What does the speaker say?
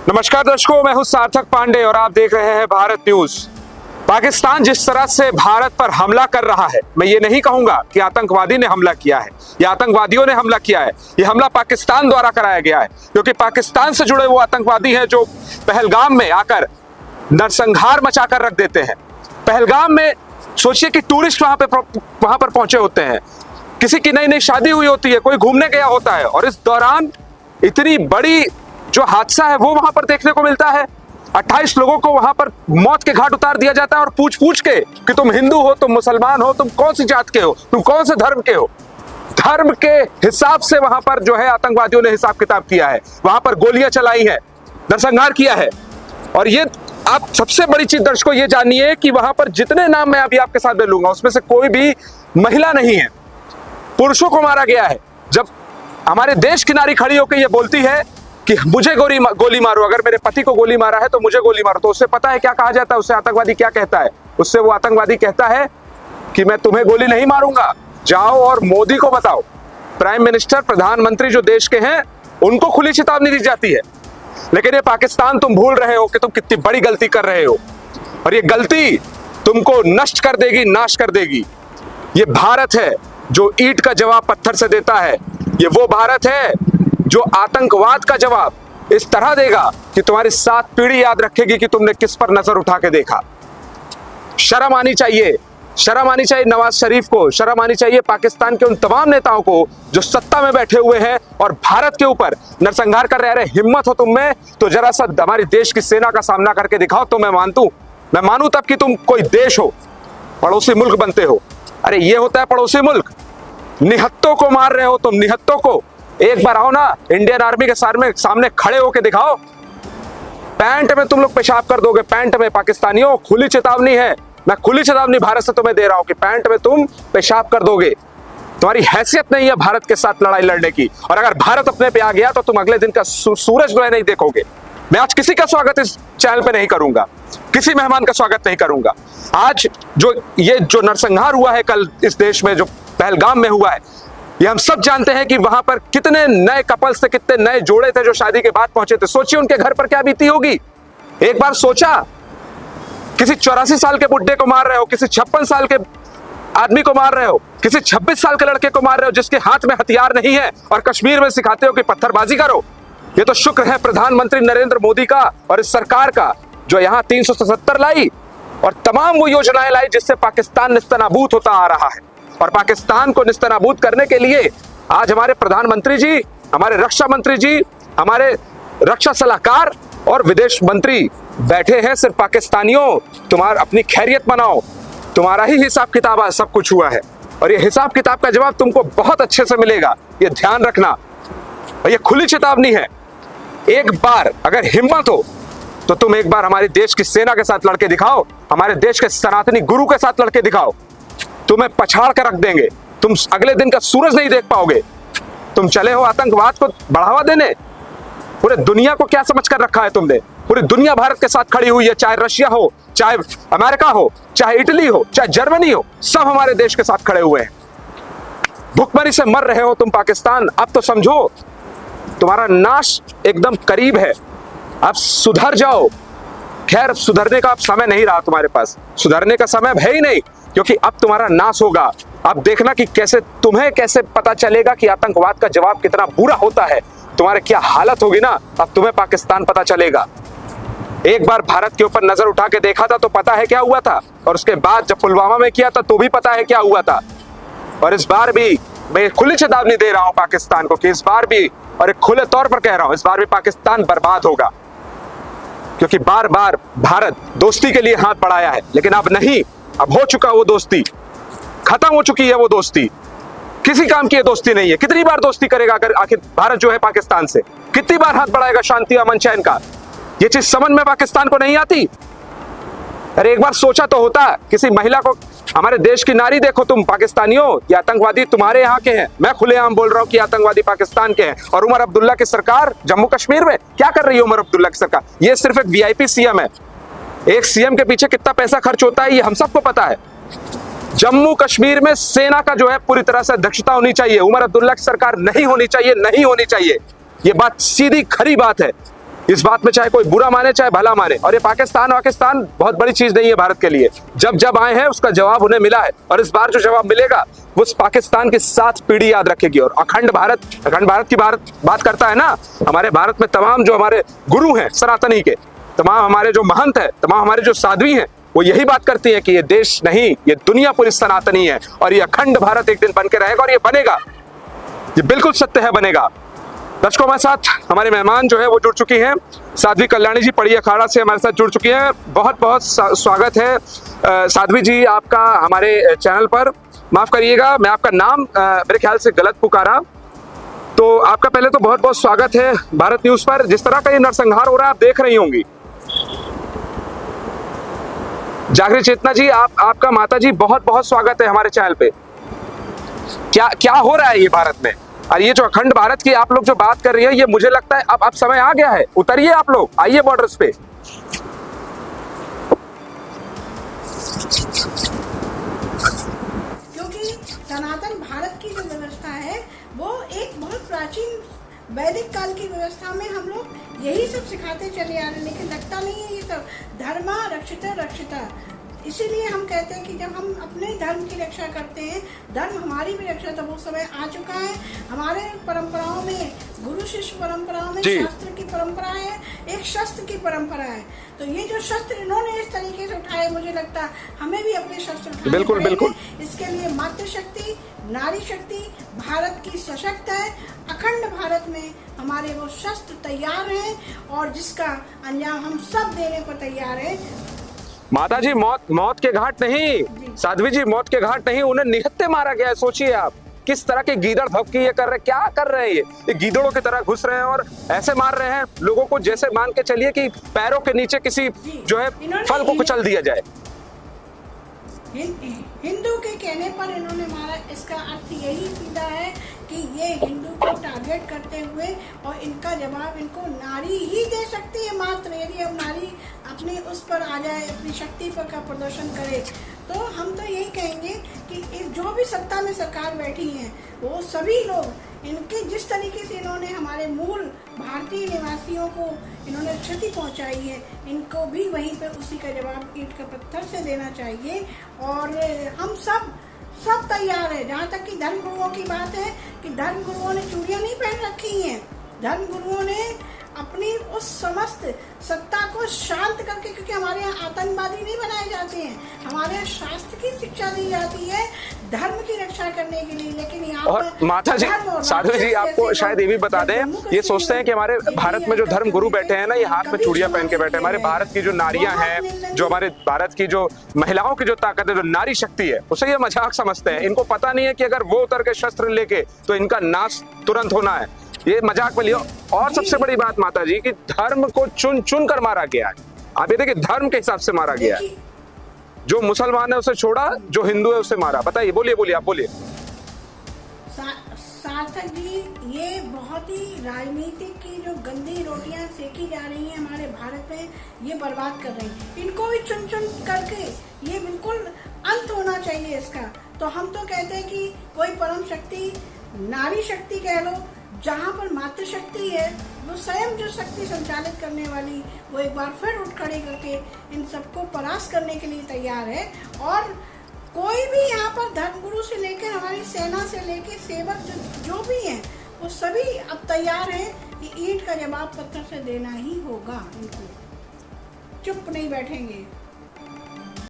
नमस्कार दर्शकों, मैं हूं सार्थक पांडे और आप देख रहे हैं भारत न्यूज। पाकिस्तान जिस तरह से भारत पर हमला कर रहा है, मैं ये नहीं कहूंगा कि आतंकवादी ने हमला किया है या आतंकवादियों ने हमला किया है। ये हमला पाकिस्तान द्वारा कराया गया है, क्योंकि पाकिस्तान से जुड़े वो आतंकवादी हैं जो पहलगाम में आकर नरसंहार मचाकर रख देते हैं। पहलगाम में सोचिए कि टूरिस्ट वहां पर पहुंचे होते हैं, किसी की नई नई शादी हुई होती है, कोई घूमने गया होता है, और इस दौरान इतनी बड़ी जो हादसा है वो वहां पर देखने को मिलता है। 28 लोगों को वहां पर मौत के घाट उतार दिया जाता है, और पूछ पूछ के कि तुम हिंदू हो, तुम मुसलमान हो, तुम कौन सी जात के हो, तुम कौन से धर्म के हो। धर्म के हिसाब से वहां पर जो है आतंकवादियों ने हिसाब किताब किया है, वहां पर गोलियां चलाई है, नरसंहार किया है। और ये आप सबसे बड़ी चीज दर्शकों ये जानिए कि वहां पर जितने नाम मैं अभी आपके साथ ले लूंगा उसमें से कोई भी महिला नहीं है, पुरुषों को मारा गया है। जब हमारे देश की नारी खड़ी होकर ये बोलती है कि मुझे गोली मारो, अगर मेरे पति को गोली मारा है तो मुझे गोली मारो, तो उससे पता है क्या कहा जाता है, उससे आतंकवादी क्या कहता है? उससे वो आतंकवादी कहता है कि मैं तुम्हें गोली नहीं मारूंगा, जाओ और मोदी को बताओ। प्राइम मिनिस्टर, प्रधानमंत्री जो देश के हैं, उनको खुली चेतावनी दी जाती है। लेकिन ये पाकिस्तान, तुम भूल रहे हो कि तुम कितनी बड़ी गलती कर रहे हो, और ये गलती तुमको नष्ट कर देगी, नाश कर देगी। ये भारत है जो ईंट का जवाब पत्थर से देता है। ये वो भारत है जो आतंकवाद का जवाब इस तरह देगा कि तुम्हारी 7 पीढ़ी याद रखेगी कि तुमने किस पर नजर उठा के देखा। शर्म आनी चाहिए, शर्म आनी चाहिए नवाज शरीफ को, शर्म आनी चाहिए पाकिस्तान के उन तमाम नेताओं को जो सत्ता में बैठे हुए हैं और भारत के ऊपर नरसंहार कर रहे हैं। हिम्मत हो तुम में तो जरा सा हमारे देश की सेना का सामना करके दिखाओ, तो मैं मानूं तब कि तुम कोई देश हो, पड़ोसी मुल्क बनते हो। अरे ये होता है पड़ोसी मुल्क। निहत्तों को मार रहे हो तुम, निहत्तों को। एक बार आओ ना, इंडियन आर्मी के सामने खड़े होके दिखाओ। पैंट में तुम लोग पेशाब कर दोगे, पैंट में। पाकिस्तानियों, खुली चेतावनी है, मैं खुली चेतावनी भारत से तुम्हें दे रहा हूं कि पैंट में तुम पेशाब कर दोगे। तुम्हारी हैसियत नहीं है भारत के साथ लड़ाई लड़ने की, और अगर भारत अपने पे आ गया तो तुम अगले दिन का सूरज जो है नहीं देखोगे। मैं आज किसी का स्वागत इस चैनल पे नहीं करूंगा, किसी मेहमान का स्वागत नहीं करूंगा। आज जो नरसंहार हुआ है कल इस देश में, जो पहलगाम में हुआ है, ये हम सब जानते हैं कि वहां पर कितने नए कपल्स थे, कितने नए जोड़े थे जो शादी के बाद पहुंचे थे। सोचिए उनके घर पर क्या बीती होगी। एक बार सोचा, किसी 84 साल के बुड्ढे को मार रहे हो, किसी 56 साल के आदमी को मार रहे हो, किसी 26 साल के लड़के को मार रहे हो जिसके हाथ में हथियार नहीं है, और कश्मीर में सिखाते हो कि पत्थरबाजी करो। ये तो शुक्र है प्रधानमंत्री नरेंद्र मोदी का और इस सरकार का, जो यहाँ 377 लाई और तमाम वो योजनाएं लाई जिससे पाकिस्तान निस्तनाबूद होता आ रहा है। और पाकिस्तान को निस्तनाबूद करने के लिए आज हमारे प्रधानमंत्री जी, हमारे रक्षा मंत्री जी, हमारे रक्षा सलाहकार और विदेश मंत्री बैठे हैं। सिर्फ पाकिस्तानियों, तुम्हारा अपनी खैरियत बनाओ, तुम्हारा ही हिसाब किताब आज सब कुछ हुआ है, और ये हिसाब किताब का जवाब तुमको बहुत अच्छे से मिलेगा, ये ध्यान रखना। और ये खुली चेतावनी है। एक बार अगर हिम्मत हो तो तुम एक बार हमारे देश की सेना के साथ लड़के दिखाओ, हमारे देश के सनातनी गुरु के साथ लड़के दिखाओ, तुम्हें पछाड़ कर रख देंगे। तुम अगले दिन का सूरज नहीं देख पाओगे। तुम चले हो आतंकवाद को बढ़ावा देने। पूरे दुनिया को क्या समझ कर रखा है तुमने? पूरी दुनिया भारत के साथ खड़ी हुई है, चाहे रशिया हो, चाहे अमेरिका हो, चाहे इटली हो, चाहे जर्मनी हो, सब हमारे देश के साथ खड़े हुए हैं। भुखमरी से मर रहे हो तुम पाकिस्तान, अब तो समझो तुम्हारा नाश एकदम करीब है। अब सुधर जाओ। खैर, सुधरने का अब समय नहीं रहा तुम्हारे पास, सुधरने का समय है ही नहीं, क्योंकि अब तुम्हारा नाश होगा। अब देखना कि तुम्हें कैसे पता चलेगा कि आतंकवाद का जवाब कितना बुरा होता है। तुम्हारे क्या हालत होगी ना, अब तुम्हें पाकिस्तान पता चलेगा। एक बार भारत के ऊपर नजर उठा के देखा था तो पता है क्या हुआ था, और उसके बाद जब पुलवामा में किया था तो भी पता है क्या हुआ था। और इस बार भी मैं खुली चेतावनी दे रहा हूं पाकिस्तान को कि इस बार भी, और एक खुले तौर पर कह रहा हूं, इस बार भी पाकिस्तान बर्बाद होगा। क्योंकि बार बार भारत दोस्ती के लिए हाथ बढ़ाया है, लेकिन अब नहीं, अब हो चुका वो दोस्ती, खत्म हो चुकी है वो दोस्ती। किसी काम की ये दोस्ती नहीं है। कितनी बार दोस्ती करेगा अगर आखिर भारत जो है पाकिस्तान से, कितनी बार हाथ बढ़ाएगा शांति अमन चैन का? ये चीज समझ में पाकिस्तान को नहीं आती। अरे एक बार सोचा तो होता, किसी महिला को, हमारे देश की नारी देखो तुम पाकिस्तानियों, ये आतंकवादी तुम्हारे यहाँ के हैं। मैं खुलेआम बोल रहा हूँ कि आतंकवादी पाकिस्तान के हैं। और उमर अब्दुल्ला की सरकार जम्मू कश्मीर में क्या कर रही है? उमर अब्दुल्ला की सरकार, ये सिर्फ एक वीआईपी सीएम है। एक सीएम के पीछे कितना पैसा खर्च होता है ये हम सबको पता है। जम्मू कश्मीर में सेना का जो है पूरी तरह से अध्यक्षता होनी चाहिए। उमर अब्दुल्ला की सरकार नहीं होनी चाहिए, नहीं होनी चाहिए। ये बात सीधी खरी बात है। इस बात में चाहे कोई बुरा माने चाहे भला माने। और ये पाकिस्तान बहुत बड़ी चीज नहीं है भारत के लिए। जब जब आए हैं उसका जवाब उन्हें मिला है, और इस बार जो जवाब मिलेगा वो उस पाकिस्तान की 7 पीढ़ी याद रखेगी। और अखंड भारत की बात करता है ना, हमारे भारत में तमाम जो हमारे गुरु हैं सनातनी के, तमाम हमारे जो महंत है, तमाम हमारे जो साध्वी हैं, वो यही बात करती है कि ये देश नहीं, ये दुनिया पूरी सनातनी है और ये अखंड भारत एक दिन बन के रहेगा। और ये बनेगा, ये बिल्कुल सत्य है, बनेगा। दर्शकों, हमारे साथ हमारे मेहमान जो है वो जुड़ चुकी हैं। साध्वी कल्याणी जी पड़ी अखाड़ा से हमारे साथ जुड़ चुकी हैं। बहुत बहुत स्वागत है साध्वी जी आपका हमारे चैनल पर। माफ करिएगा, मैं आपका नाम मेरे ख्याल से गलत पुकारा, तो आपका पहले तो बहुत बहुत स्वागत है भारत न्यूज पर। जिस तरह का ये नरसंहार हो रहा है आप देख रही होंगी। जागृत चेतना जी, आपका माता जी बहुत बहुत स्वागत है हमारे चैनल पे। क्या हो रहा है ये भारत में, और ये जो अखंड भारत की आप लोग जो बात कर रही है, ये मुझे लगता है अब समय आ गया है। उतरिए आप लोग, आइए बॉर्डर्स पे। क्योंकि सनातन भारत की जो व्यवस्था है वो एक बहुत प्राचीन वैदिक काल की व्यवस्था में हम लोग यही सब सिखाते चले आ रहे हैं, लेकिन लगता नहीं है ये सब धर्मा रक्षिता। इसीलिए हम कहते हैं कि जब हम अपने धर्म की रक्षा करते हैं, धर्म हमारी भी रक्षा, तो वो समय आ चुका है। हमारे परंपराओं में, गुरु शिष्य परंपराओं में शास्त्र की परंपरा है, एक शस्त्र की परंपरा है। तो ये जो शस्त्र इन्होंने इस तरीके से उठाए, मुझे लगता है हमें भी अपने शस्त्र उठाने बिल्कुल। इसके लिए मातृशक्ति, नारी शक्ति भारत की सशक्त है। अखंड भारत में हमारे वो शस्त्र तैयार हैं और जिसका अंजाम हम सब देने को तैयार है। माता जी, मौत के घाट नहीं, साध्वी जी मौत के घाट नहीं, उन्हें निहत्थे मारा गया है। सोचिए आप किस तरह के गीदड़ धपकी ये कर रहे हैं, क्या कर रहे हैं ये गीदड़ों की तरह घुस रहे हैं और ऐसे मार रहे हैं लोगों को, जैसे मान के चलिए कि पैरों के नीचे किसी जो है फल को कुचल दिया जाए। हिंदू के कहने पर इन्होंने मारा, इसका अर्थ यही सीधा है कि ये हिंदू को टारगेट करते हुए, और इनका जवाब इनको नारी ही दे सकती है मात्र। यदि अब नारी अपनी उस पर आ जाए, अपनी शक्ति पर का प्रदर्शन करे, तो हम तो यही कहेंगे कि जो भी सत्ता में सरकार बैठी है वो सभी लोग इनके जिस तरीके से इन्होंने हमारे मूल भारतीय निवासियों को इन्होंने क्षति पहुंचाई है, इनको भी वहीं पे उसी का जवाब ईंट का पत्थर से देना चाहिए। और हम सब तैयार है। जहाँ तक कि धर्म गुरुओं की बात है कि धर्म गुरुओं ने चूड़ियां नहीं पहन रखी हैं, धर्म गुरुओं ने अपनी उस समस्त सत्ता को शांत करके, क्योंकि हमारे यहाँ आतंकवादी नहीं बनाए जाते हैं, हमारे यहाँ शास्त्र की शिक्षा दी जाती है धर्म की रक्षा करने के लिए। लेकिन यहाँ और माता जी, साधु जी आपको शायद ये भी बता दें, ये सोचते हैं कि हमारे भारत में जो धर्म गुरु बैठे हैं ना, ये हाथ में चूड़ियां पहन के बैठे हैं। हमारे भारत की जो नारियां हैं, जो हमारे भारत की जो महिलाओं की जो ताकत है, जो नारी शक्ति है, उसे ये मजाक समझते हैं। इनको पता नहीं है कि अगर वो उतर के शस्त्र लेके तो इनका नाश तुरंत होना है। ये मजाक में लियो। और सबसे बड़ी बात माता जी कि धर्म को चुन चुन कर मारा गया है। आप ये देखिए, धर्म के हिसाब से मारा गया है। जो मुसलमान है उसे छोड़ा, जो हिंदू है उसे मारा। बताइए, बोलिए आप बोलिए। सार्थक जी, ये बहुत ही राजनीतिक की जो गंदी रोटियां सेकी जा रही हैं हमारे भारत में, ये बर्बाद कर रही हैं। इनको भी चुन चुन करके ये बिल्कुल अंत होना चाहिए इसका। तो हम तो कहते हैं कि कोई परम शक्ति, नारी शक्ति कह लो, जहाँ पर मातृशक्ति है, वो स्वयं जो शक्ति संचालित करने वाली, वो एक बार फिर उठ खड़े करके इन सबको परास्त करने के लिए तैयार है। और कोई भी यहाँ पर धर्मगुरु से लेकर हमारी सेना से लेकर सेवक जो भी हैं, वो सभी अब तैयार हैं कि ईंट का जवाब पत्थर से देना ही होगा। इनको चुप नहीं बैठेंगे।